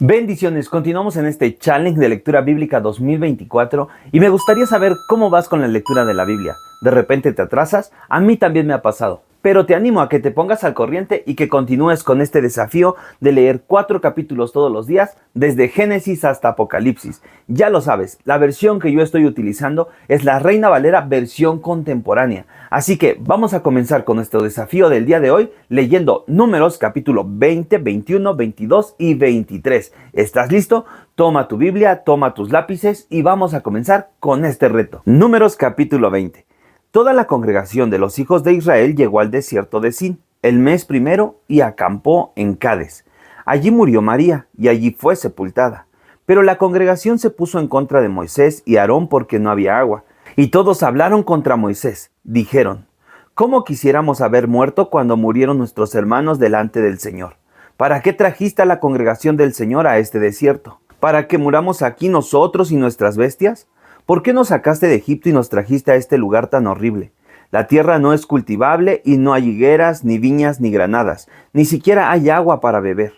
Bendiciones, continuamos en este Challenge de Lectura Bíblica 2024 y me gustaría saber cómo vas con la lectura de la Biblia. ¿De repente te atrasas? A mí también me ha pasado. Pero te animo a que te pongas al corriente y que continúes con este desafío de leer 4 capítulos todos los días, desde Génesis hasta Apocalipsis. Ya lo sabes, la versión que yo estoy utilizando es la Reina Valera versión contemporánea. Así que vamos a comenzar con nuestro desafío del día de hoy leyendo Números capítulo 20, 21, 22 y 23. ¿Estás listo? Toma tu Biblia, toma tus lápices y vamos a comenzar con este reto. Números capítulo 20. Toda la congregación de los hijos de Israel llegó al desierto de Sin, el mes primero, y acampó en Cades. Allí murió María, y allí fue sepultada. Pero la congregación se puso en contra de Moisés y Aarón porque no había agua. Y todos hablaron contra Moisés. Dijeron: ¿Cómo quisiéramos haber muerto cuando murieron nuestros hermanos delante del Señor? ¿Para qué trajiste a la congregación del Señor a este desierto? ¿Para que muramos aquí nosotros y nuestras bestias? ¿Por qué nos sacaste de Egipto y nos trajiste a este lugar tan horrible? La tierra no es cultivable y no hay higueras, ni viñas, ni granadas, ni siquiera hay agua para beber.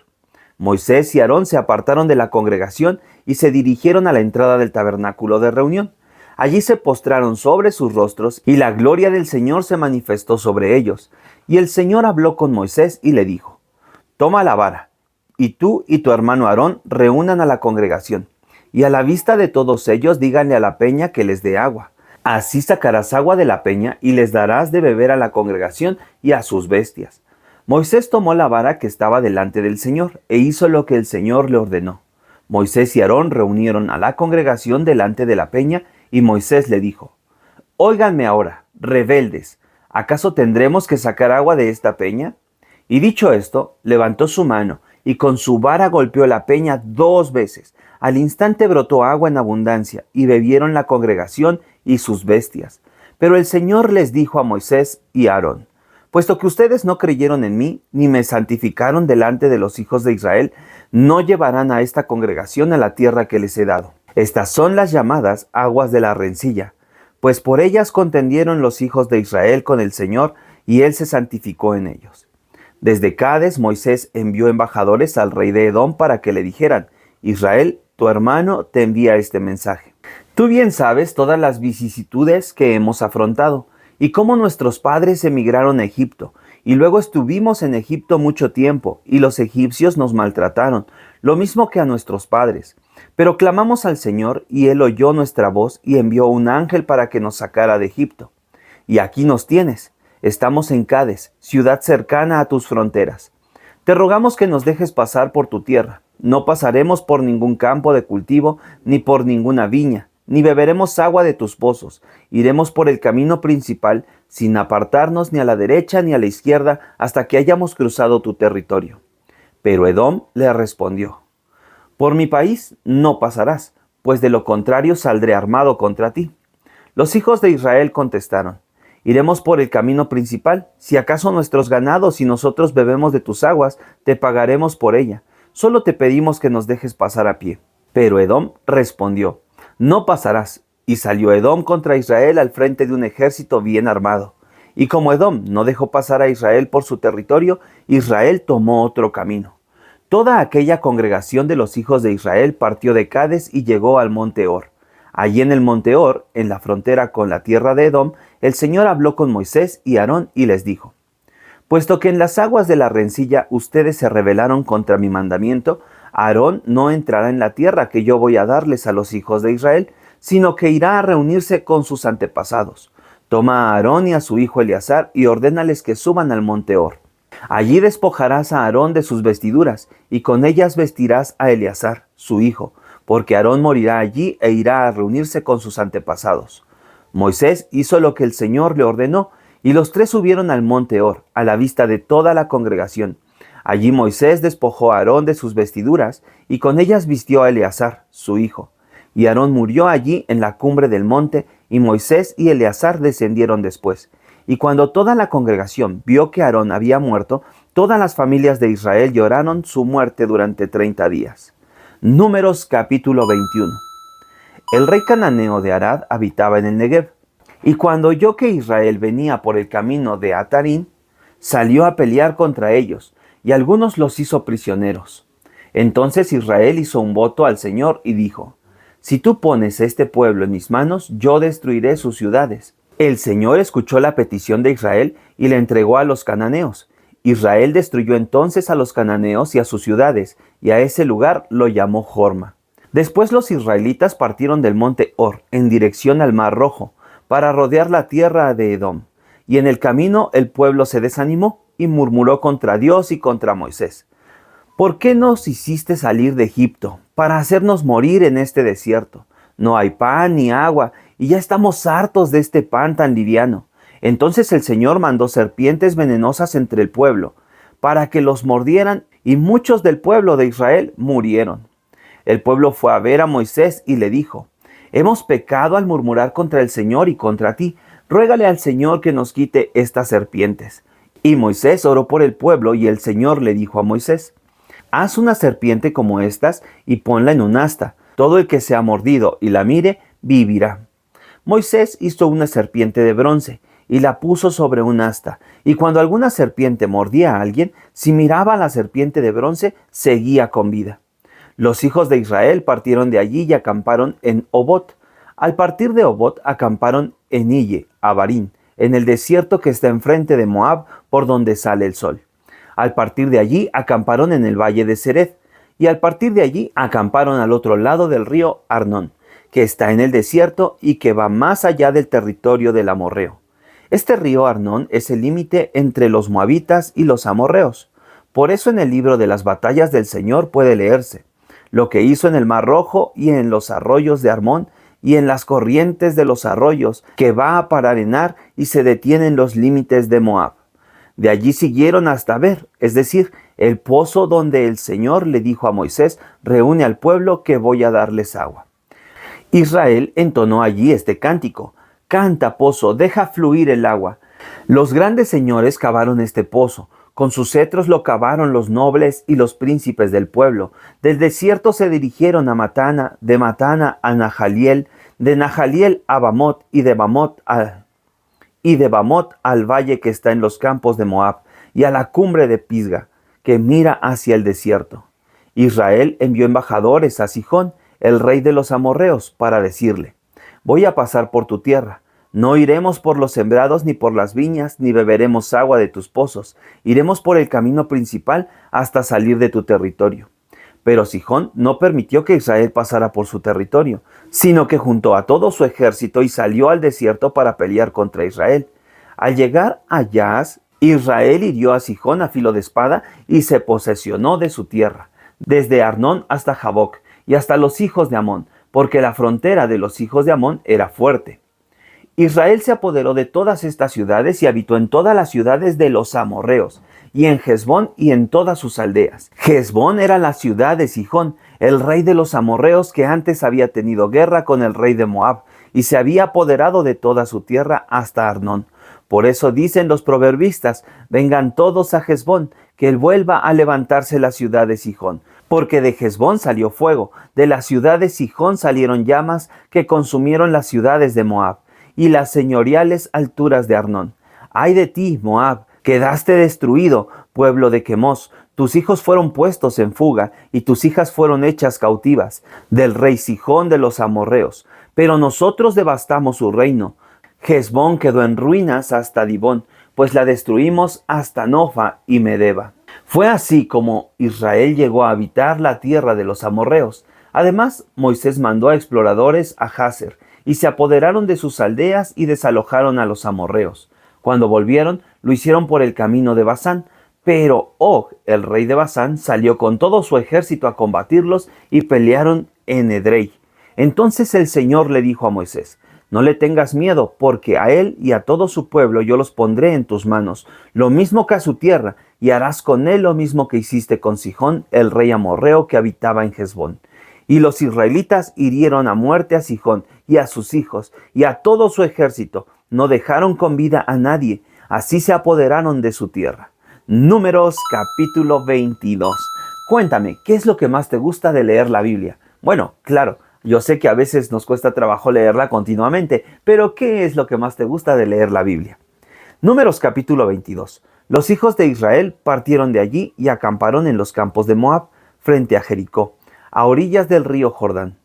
Moisés y Aarón se apartaron de la congregación y se dirigieron a la entrada del tabernáculo de reunión. Allí se postraron sobre sus rostros y la gloria del Señor se manifestó sobre ellos. Y el Señor habló con Moisés y le dijo: Toma la vara, y tú y tu hermano Aarón reúnan a la congregación. Y a la vista de todos ellos díganle a la peña que les dé agua. Así sacarás agua de la peña y les darás de beber a la congregación y a sus bestias. Moisés tomó la vara que estaba delante del Señor e hizo lo que el Señor le ordenó. Moisés y Aarón reunieron a la congregación delante de la peña y Moisés le dijo: Óiganme ahora, rebeldes, ¿acaso tendremos que sacar agua de esta peña? Y dicho esto, levantó su mano y con su vara golpeó la peña 2 veces. Al instante brotó agua en abundancia, y bebieron la congregación y sus bestias. Pero el Señor les dijo a Moisés y a Aarón: Puesto que ustedes no creyeron en mí, ni me santificaron delante de los hijos de Israel, no llevarán a esta congregación a la tierra que les he dado. Estas son las llamadas aguas de la rencilla, pues por ellas contendieron los hijos de Israel con el Señor, y Él se santificó en ellos. Desde Cades, Moisés envió embajadores al rey de Edom para que le dijeran: Israel, tu hermano, te envía este mensaje. Tú bien sabes todas las vicisitudes que hemos afrontado, y cómo nuestros padres emigraron a Egipto, y luego estuvimos en Egipto mucho tiempo, y los egipcios nos maltrataron, lo mismo que a nuestros padres. Pero clamamos al Señor, y Él oyó nuestra voz, y envió un ángel para que nos sacara de Egipto. Y aquí nos tienes. Estamos en Cades, ciudad cercana a tus fronteras. Te rogamos que nos dejes pasar por tu tierra. No pasaremos por ningún campo de cultivo, ni por ninguna viña, ni beberemos agua de tus pozos. Iremos por el camino principal, sin apartarnos ni a la derecha ni a la izquierda, hasta que hayamos cruzado tu territorio. Pero Edom le respondió: Por mi país no pasarás, pues de lo contrario saldré armado contra ti. Los hijos de Israel contestaron: Iremos por el camino principal. Si acaso nuestros ganados y nosotros bebemos de tus aguas, te pagaremos por ella. Solo te pedimos que nos dejes pasar a pie. Pero Edom respondió: No pasarás. Y salió Edom contra Israel al frente de un ejército bien armado. Y como Edom no dejó pasar a Israel por su territorio, Israel tomó otro camino. Toda aquella congregación de los hijos de Israel partió de Cades y llegó al monte Hor. Allí en el monte Hor, en la frontera con la tierra de Edom, el Señor habló con Moisés y Aarón y les dijo: Puesto que en las aguas de la rencilla ustedes se rebelaron contra mi mandamiento, Aarón no entrará en la tierra que yo voy a darles a los hijos de Israel, sino que irá a reunirse con sus antepasados. Toma a Aarón y a su hijo Eleazar y ordénales que suban al monte Hor. Allí despojarás a Aarón de sus vestiduras, y con ellas vestirás a Eleazar, su hijo, porque Aarón morirá allí e irá a reunirse con sus antepasados. Moisés hizo lo que el Señor le ordenó, y los 3 subieron al monte Hor, a la vista de toda la congregación. Allí Moisés despojó a Aarón de sus vestiduras, y con ellas vistió a Eleazar, su hijo. Y Aarón murió allí en la cumbre del monte, y Moisés y Eleazar descendieron después. Y cuando toda la congregación vio que Aarón había muerto, todas las familias de Israel lloraron su muerte durante 30 días. Números capítulo 21. El rey cananeo de Arad habitaba en el Negev. Y cuando oyó que Israel venía por el camino de Atarín, salió a pelear contra ellos, y algunos los hizo prisioneros. Entonces Israel hizo un voto al Señor y dijo: si tú pones este pueblo en mis manos, yo destruiré sus ciudades. El Señor escuchó la petición de Israel y le entregó a los cananeos. Israel destruyó entonces a los cananeos y a sus ciudades, y a ese lugar lo llamó Jorma. Después los israelitas partieron del monte Hor en dirección al Mar Rojo, para rodear la tierra de Edom. Y en el camino el pueblo se desanimó y murmuró contra Dios y contra Moisés: ¿por qué nos hiciste salir de Egipto para hacernos morir en este desierto? No hay pan ni agua, y ya estamos hartos de este pan tan liviano. Entonces el Señor mandó serpientes venenosas entre el pueblo, para que los mordieran, y muchos del pueblo de Israel murieron. El pueblo fue a ver a Moisés y le dijo: hemos pecado al murmurar contra el Señor y contra ti. Ruégale al Señor que nos quite estas serpientes. Y Moisés oró por el pueblo, y el Señor le dijo a Moisés: haz una serpiente como estas y ponla en un asta. Todo el que sea mordido y la mire, vivirá. Moisés hizo una serpiente de bronce y la puso sobre un asta. Y cuando alguna serpiente mordía a alguien, si miraba a la serpiente de bronce, seguía con vida. Los hijos de Israel partieron de allí y acamparon en Obot. Al partir de Obot, acamparon en Ille, Abarín, en el desierto que está enfrente de Moab, por donde sale el sol. Al partir de allí, acamparon en el valle de Zered, y al partir de allí, acamparon al otro lado del río Arnón, que está en el desierto y que va más allá del territorio del amorreo. Este río Arnón es el límite entre los moabitas y los amorreos. Por eso en el libro de las batallas del Señor puede leerse: lo que hizo en el Mar Rojo y en los arroyos de Armón y en las corrientes de los arroyos, que va a parar en Ar y se detiene en los límites de Moab. De allí siguieron hasta Ber, es decir, el pozo donde el Señor le dijo a Moisés: reúne al pueblo que voy a darles agua. Israel entonó allí este cántico: canta, pozo, deja fluir el agua. Los grandes señores cavaron este pozo, con sus cetros lo cavaron los nobles y los príncipes del pueblo. Del desierto se dirigieron a Matana, de Matana a Nahaliel, de Nahaliel a Bamot, y de Bamot al valle que está en los campos de Moab, y a la cumbre de Pisga, que mira hacia el desierto. Israel envió embajadores a Sihón, el rey de los amorreos, para decirle: voy a pasar por tu tierra. No iremos por los sembrados ni por las viñas, ni beberemos agua de tus pozos. Iremos por el camino principal hasta salir de tu territorio. Pero Sihón no permitió que Israel pasara por su territorio, sino que juntó a todo su ejército y salió al desierto para pelear contra Israel. Al llegar a Yahaz, Israel hirió a Sihón a filo de espada y se posesionó de su tierra, desde Arnón hasta Jaboc y hasta los hijos de Amón, porque la frontera de los hijos de Amón era fuerte. Israel se apoderó de todas estas ciudades y habitó en todas las ciudades de los amorreos, y en Hesbón y en todas sus aldeas. Hesbón era la ciudad de Sihón, el rey de los amorreos, que antes había tenido guerra con el rey de Moab, y se había apoderado de toda su tierra hasta Arnón. Por eso dicen los proverbistas: vengan todos a Hesbón, que él vuelva a levantarse la ciudad de Sihón. Porque de Hesbón salió fuego, de la ciudad de Sihón salieron llamas que consumieron las ciudades de Moab y las señoriales alturas de Arnón. ¡Ay de ti, Moab! Quedaste destruido, pueblo de Quemos. Tus hijos fueron puestos en fuga, y tus hijas fueron hechas cautivas del rey Sihón de los amorreos. Pero nosotros devastamos su reino. Hesbón quedó en ruinas hasta Dibón, pues la destruimos hasta Nofa y Medeba. Fue así como Israel llegó a habitar la tierra de los amorreos. Además, Moisés mandó a exploradores a Jazer, y se apoderaron de sus aldeas y desalojaron a los amorreos. Cuando volvieron, lo hicieron por el camino de Basán, pero Og, el rey de Basán, salió con todo su ejército a combatirlos y pelearon en Edrei. Entonces el Señor le dijo a Moisés: no le tengas miedo, porque a él y a todo su pueblo yo los pondré en tus manos, lo mismo que a su tierra, y harás con él lo mismo que hiciste con Sihón, el rey amorreo que habitaba en Hesbón. Y los israelitas hirieron a muerte a Sihón y a sus hijos y a todo su ejército. No dejaron con vida a nadie. Así se apoderaron de su tierra. Números capítulo 22. Cuéntame, ¿qué es lo que más te gusta de leer la Biblia? Bueno, claro, yo sé que a veces nos cuesta trabajo leerla continuamente, pero ¿qué es lo que más te gusta de leer la Biblia? Números capítulo 22. Los hijos de Israel partieron de allí y acamparon en los campos de Moab, frente a Jericó, a orillas del río Jordán.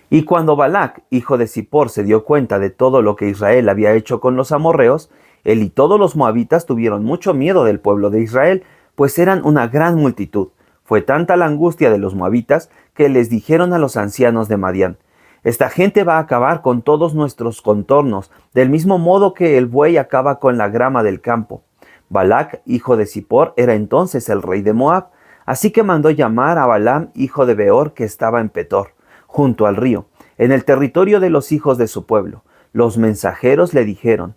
Y cuando Balac, hijo de Zippor, se dio cuenta de todo lo que Israel había hecho con los amorreos, él y todos los moabitas tuvieron mucho miedo del pueblo de Israel, pues eran una gran multitud. Fue tanta la angustia de los moabitas que les dijeron a los ancianos de Madián: esta gente va a acabar con todos nuestros contornos, del mismo modo que el buey acaba con la grama del campo. Balac, hijo de Zippor, era entonces el rey de Moab, así que mandó llamar a Balaam, hijo de Beor, que estaba en Petor, junto al río, en el territorio de los hijos de su pueblo. Los mensajeros le dijeron: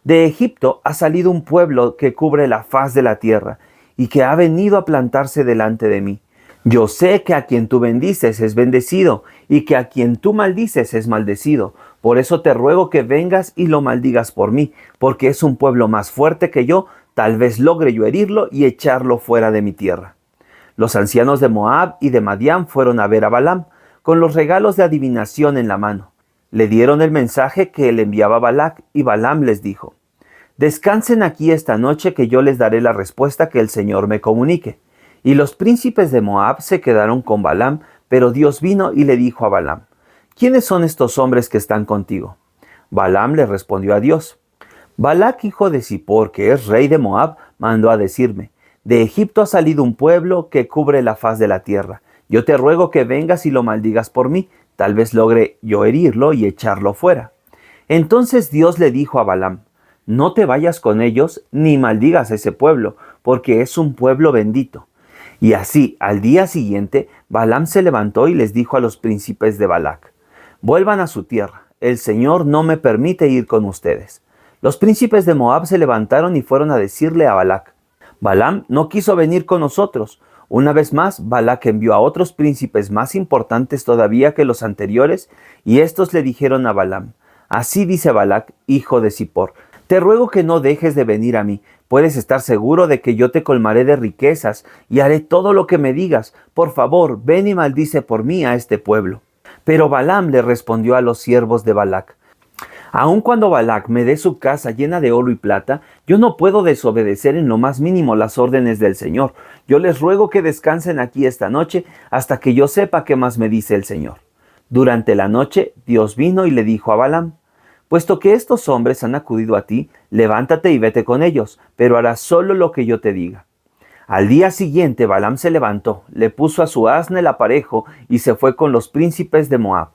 de Egipto ha salido un pueblo que cubre la faz de la tierra, y que ha venido a plantarse delante de mí. Yo sé que a quien tú bendices es bendecido, y que a quien tú maldices es maldecido. Por eso te ruego que vengas y lo maldigas por mí, porque es un pueblo más fuerte que yo. Tal vez logre yo herirlo y echarlo fuera de mi tierra. Los ancianos de Moab y de Madián fueron a ver a Balaam, con los regalos de adivinación en la mano. Le dieron el mensaje que le enviaba Balac, y Balaam les dijo: descansen aquí esta noche, que yo les daré la respuesta que el Señor me comunique. Y los príncipes de Moab se quedaron con Balaam, pero Dios vino y le dijo a Balaam: ¿quiénes son estos hombres que están contigo? Balaam le respondió a Dios: Balac, hijo de Zippor, que es rey de Moab, mandó a decirme: de Egipto ha salido un pueblo que cubre la faz de la tierra. Yo te ruego que vengas y lo maldigas por mí. Tal vez logre yo herirlo y echarlo fuera. Entonces Dios le dijo a Balaam: no te vayas con ellos ni maldigas a ese pueblo, porque es un pueblo bendito. Y así, al día siguiente, Balaam se levantó y les dijo a los príncipes de Balac: vuelvan a su tierra, el Señor no me permite ir con ustedes. Los príncipes de Moab se levantaron y fueron a decirle a Balac: Balaam no quiso venir con nosotros. Una vez más, Balac envió a otros príncipes más importantes todavía que los anteriores, y estos le dijeron a Balaam: así dice Balac, hijo de Zippor: te ruego que no dejes de venir a mí. Puedes estar seguro de que yo te colmaré de riquezas y haré todo lo que me digas. Por favor, ven y maldice por mí a este pueblo. Pero Balaam le respondió a los siervos de Balac: aun cuando Balac me dé su casa llena de oro y plata, yo no puedo desobedecer en lo más mínimo las órdenes del Señor. Yo les ruego que descansen aquí esta noche hasta que yo sepa qué más me dice el Señor. Durante la noche, Dios vino y le dijo a Balaam: puesto que estos hombres han acudido a ti, levántate y vete con ellos, pero harás solo lo que yo te diga. Al día siguiente Balaam se levantó, le puso a su asna el aparejo y se fue con los príncipes de Moab.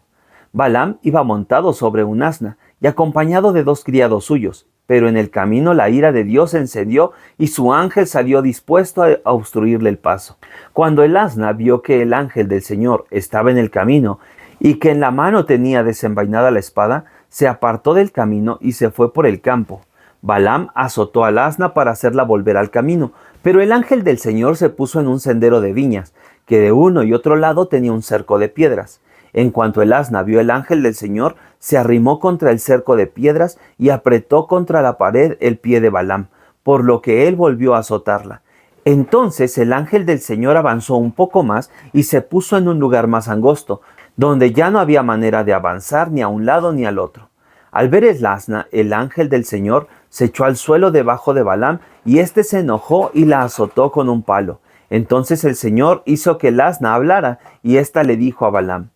Balaam iba montado sobre un asna y acompañado de 2 criados suyos, pero en el camino la ira de Dios se encendió y su ángel salió dispuesto a obstruirle el paso. Cuando el asna vio que el ángel del Señor estaba en el camino y que en la mano tenía desenvainada la espada, se apartó del camino y se fue por el campo. Balaam azotó al asna para hacerla volver al camino, pero el ángel del Señor se puso en un sendero de viñas, que de uno y otro lado tenía un cerco de piedras. En cuanto el asna vio el ángel del Señor, se arrimó contra el cerco de piedras y apretó contra la pared el pie de Balaam, por lo que él volvió a azotarla. Entonces el ángel del Señor avanzó un poco más y se puso en un lugar más angosto, donde ya no había manera de avanzar ni a un lado ni al otro. Al ver el asna, el ángel del Señor se echó al suelo debajo de Balaam, y éste se enojó y la azotó con un palo. Entonces el Señor hizo que el asna hablara, y ésta le dijo a Balaam: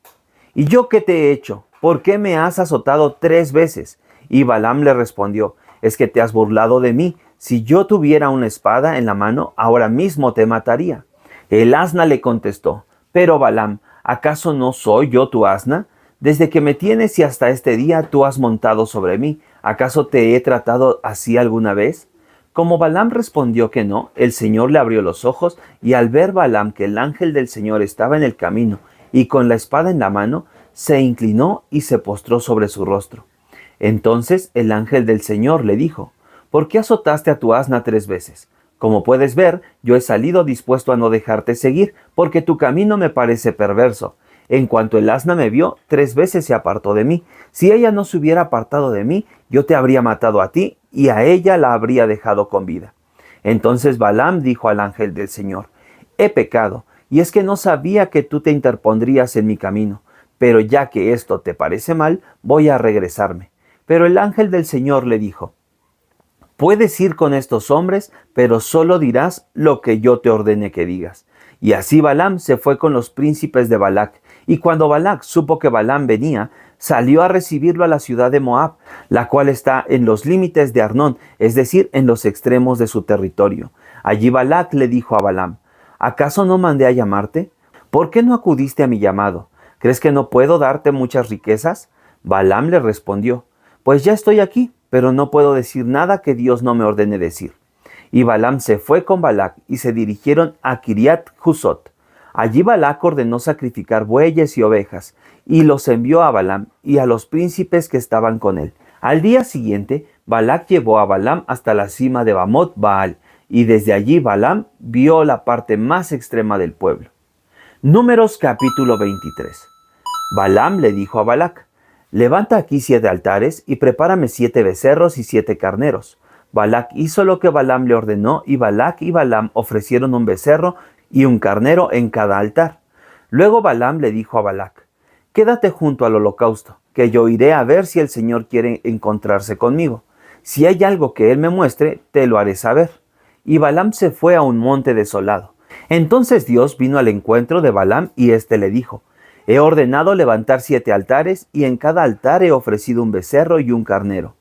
¿y yo qué te he hecho? ¿Por qué me has azotado 3 veces? Y Balaam le respondió: es que te has burlado de mí. Si yo tuviera una espada en la mano, ahora mismo te mataría. El asna le contestó: pero Balaam, ¿acaso no soy yo tu asna? Desde que me tienes y hasta este día tú has montado sobre mí. ¿Acaso te he tratado así alguna vez? Como Balaam respondió que no, el Señor le abrió los ojos, y al ver Balaam que el ángel del Señor estaba en el camino y con la espada en la mano, se inclinó y se postró sobre su rostro. Entonces el ángel del Señor le dijo: ¿por qué azotaste a tu asna 3 veces? Como puedes ver, yo he salido dispuesto a no dejarte seguir, porque tu camino me parece perverso. En cuanto el asna me vio, 3 veces se apartó de mí. Si ella no se hubiera apartado de mí, yo te habría matado a ti, y a ella la habría dejado con vida. Entonces Balaam dijo al ángel del Señor: he pecado, y es que no sabía que tú te interpondrías en mi camino. Pero ya que esto te parece mal, voy a regresarme. Pero el ángel del Señor le dijo: puedes ir con estos hombres, pero solo dirás lo que yo te ordene que digas. Y así Balaam se fue con los príncipes de Balac. Y cuando Balac supo que Balaam venía, salió a recibirlo a la ciudad de Moab, la cual está en los límites de Arnón, es decir, en los extremos de su territorio. Allí Balac le dijo a Balaam: ¿acaso no mandé a llamarte? ¿Por qué no acudiste a mi llamado? ¿Crees que no puedo darte muchas riquezas? Balaam le respondió: pues ya estoy aquí, pero no puedo decir nada que Dios no me ordene decir. Y Balaam se fue con Balac y se dirigieron a Kiriat Husot. Allí Balac ordenó sacrificar bueyes y ovejas, y los envió a Balaam y a los príncipes que estaban con él. Al día siguiente, Balac llevó a Balaam hasta la cima de Bamot Baal, y desde allí Balaam vio la parte más extrema del pueblo. Números capítulo 23. Balaam le dijo a Balac: levanta aquí 7 altares y prepárame 7 becerros y 7 carneros. Balac hizo lo que Balaam le ordenó, y Balac y Balaam ofrecieron un becerro y un carnero en cada altar. Luego Balaam le dijo a Balac: quédate junto al holocausto, que yo iré a ver si el Señor quiere encontrarse conmigo. Si hay algo que él me muestre, te lo haré saber. Y Balaam se fue a un monte desolado. Entonces Dios vino al encuentro de Balaam y éste le dijo: he ordenado levantar 7 altares, y en cada altar he ofrecido un becerro y un carnero.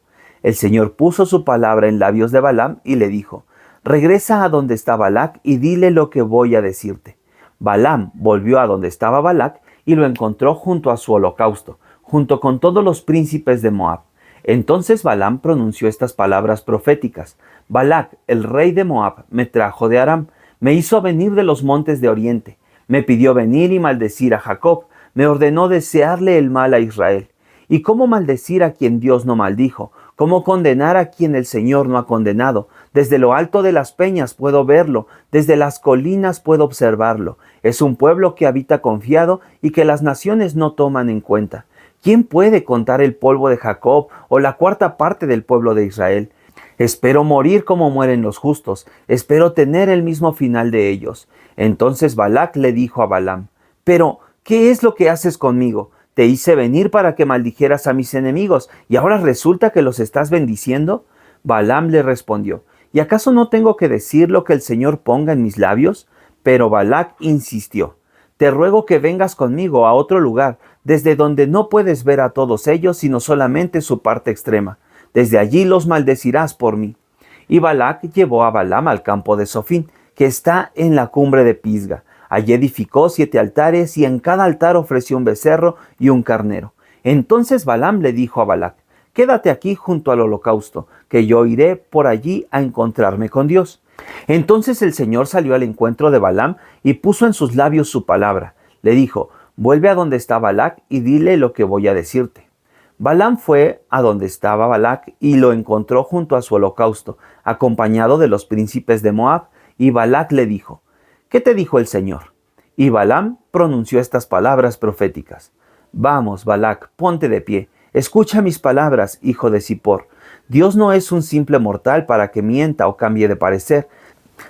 El Señor puso su palabra en labios de Balaam y le dijo: regresa a donde está Balac y dile lo que voy a decirte. Balaam volvió a donde estaba Balac y lo encontró junto a su holocausto, junto con todos los príncipes de Moab. Entonces Balaam pronunció estas palabras proféticas: Balac, el rey de Moab, me trajo de Aram, me hizo venir de los montes de oriente, me pidió venir y maldecir a Jacob, me ordenó desearle el mal a Israel. ¿Y cómo maldecir a quien Dios no maldijo? ¿Cómo condenar a quien el Señor no ha condenado? Desde lo alto de las peñas puedo verlo, desde las colinas puedo observarlo. Es un pueblo que habita confiado y que las naciones no toman en cuenta. ¿Quién puede contar el polvo de Jacob o la 4ª parte del pueblo de Israel? Espero morir como mueren los justos, espero tener el mismo final de ellos. Entonces Balac le dijo a Balaam: pero, ¿qué es lo que haces conmigo? Te hice venir para que maldijeras a mis enemigos, ¿y ahora resulta que los estás bendiciendo? Balaam le respondió: ¿y acaso no tengo que decir lo que el Señor ponga en mis labios? Pero Balac insistió: te ruego que vengas conmigo a otro lugar, desde donde no puedes ver a todos ellos, sino solamente su parte extrema. Desde allí los maldecirás por mí. Y Balac llevó a Balaam al campo de Sofín, que está en la cumbre de Pisga. Allí edificó 7 altares, y en cada altar ofreció un becerro y un carnero. Entonces Balaam le dijo a Balac: quédate aquí junto al holocausto, que yo iré por allí a encontrarme con Dios. Entonces el Señor salió al encuentro de Balaam y puso en sus labios su palabra. Le dijo: vuelve a donde está Balac y dile lo que voy a decirte. Balaam fue a donde estaba Balac y lo encontró junto a su holocausto, acompañado de los príncipes de Moab, y Balac le dijo: ¿qué te dijo el Señor? Y Balaam pronunció estas palabras proféticas: vamos, Balac, ponte de pie, escucha mis palabras, hijo de Zippor. Dios no es un simple mortal para que mienta o cambie de parecer.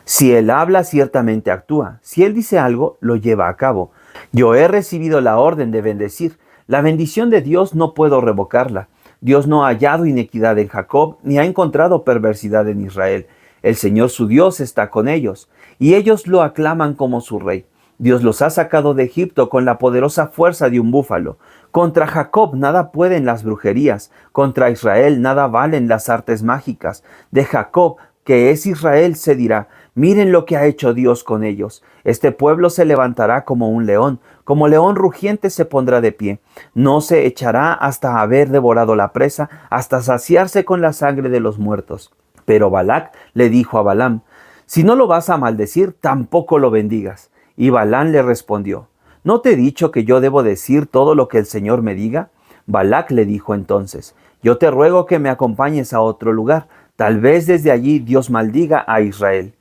Si Él habla, ciertamente actúa. Si Él dice algo, lo lleva a cabo. Yo he recibido la orden de bendecir. La bendición de Dios no puedo revocarla. Dios no ha hallado inequidad en Jacob, ni ha encontrado perversidad en Israel. El Señor su Dios está con ellos, y ellos lo aclaman como su rey. Dios los ha sacado de Egipto con la poderosa fuerza de un búfalo. Contra Jacob nada pueden las brujerías, contra Israel nada valen las artes mágicas. De Jacob, que es Israel, se dirá: miren lo que ha hecho Dios con ellos. Este pueblo se levantará como león rugiente se pondrá de pie. No se echará hasta haber devorado la presa, hasta saciarse con la sangre de los muertos. Pero Balac le dijo a Balaam: si no lo vas a maldecir, tampoco lo bendigas. Y Balaam le respondió: ¿no te he dicho que yo debo decir todo lo que el Señor me diga? Balac le dijo entonces: yo te ruego que me acompañes a otro lugar. Tal vez desde allí Dios maldiga a Israel.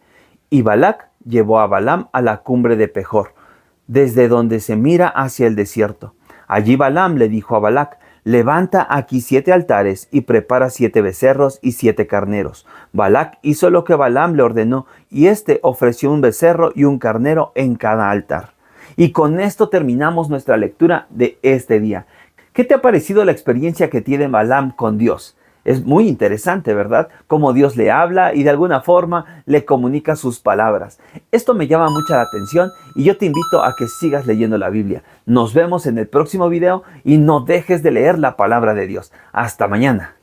Y Balac llevó a Balaam a la cumbre de Pejor, desde donde se mira hacia el desierto. Allí Balaam le dijo a Balac: levanta aquí 7 altares y prepara 7 becerros y 7 carneros. Balac hizo lo que Balaam le ordenó, y éste ofreció un becerro y un carnero en cada altar. Y con esto terminamos nuestra lectura de este día. ¿Qué te ha parecido la experiencia que tiene Balaam con Dios? Es muy interesante, ¿verdad? Cómo Dios le habla y de alguna forma le comunica sus palabras. Esto me llama mucha la atención y yo te invito a que sigas leyendo la Biblia. Nos vemos en el próximo video y no dejes de leer la palabra de Dios. Hasta mañana.